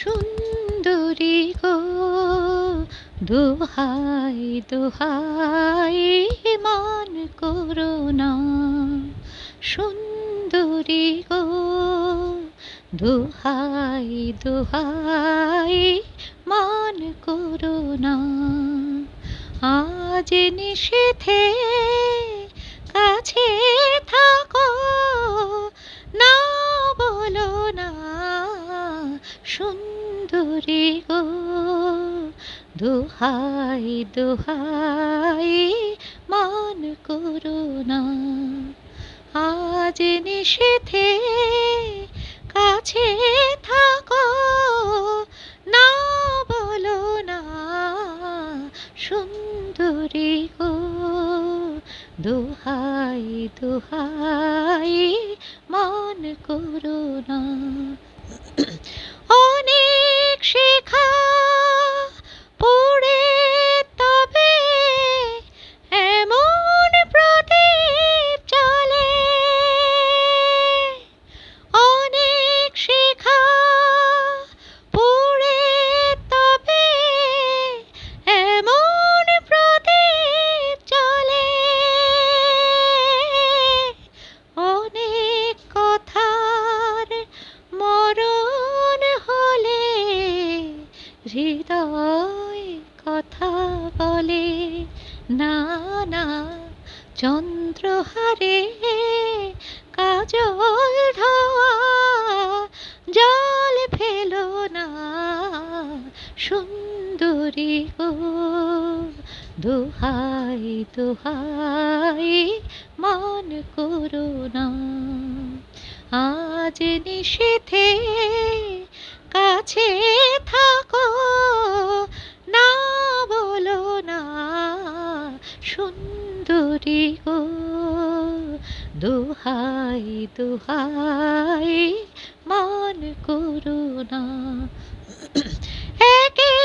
সুন্দরী গো দোহাই দোহাই মান করো না, সুন্দরী গো দোহাই দোহাই মান করো না। আজ নিষেধে কাছে থাকো, না বলো না, সুন্দরী গো দোহাই দোহাই মান করো না। আজ নিষেধে কাছে থাকো, না বলো না, সুন্দরী গো দোহাই দোহাই মান করো না। অনেক শেখা পড়ে তবে এমন প্রদীপ জ্বলে, অনেক শেখা পড়ে তবে এমন প্রদীপ জ্বলে, অনেক কথার মরণ হলে হৃদয় কথা বলে না, না চন্দ্রহারে কাজল ধোয়া জল ফেলো না, সুন্দরী গো দোহাই দোহাই মান করো না। আজ নিষেধে কাছে থাকো, না বলো না, সুন্দরী গো দোহাই দোহাই মান করো না। একে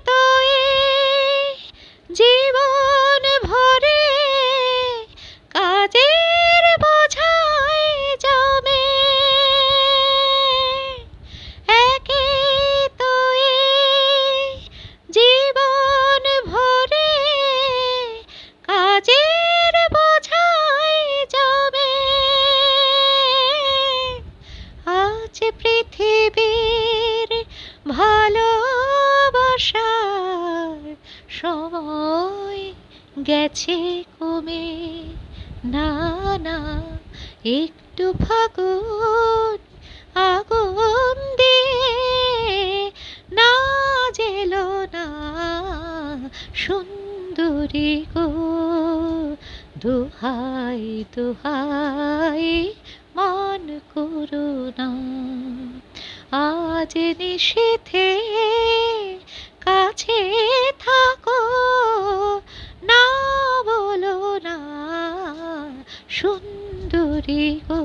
তো এই জীবন ভরে কাজের বোঝাই জমে, একে তো এই জীবন ভরে কাজের বোঝাই জমে। আজ পৃথিবীর ভালোবাসার সময় গেছে কমে, না না একটু ফাগুন আগুন দিয়ে না জেলো না, সুন্দরী গো দোহাই দোহাই মান করো না। আজ নিষেধে কাছে থাকো, না বলো না, সুন্দরী গো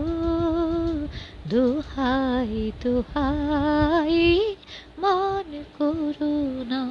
দোহাই দোহাই মান করো না।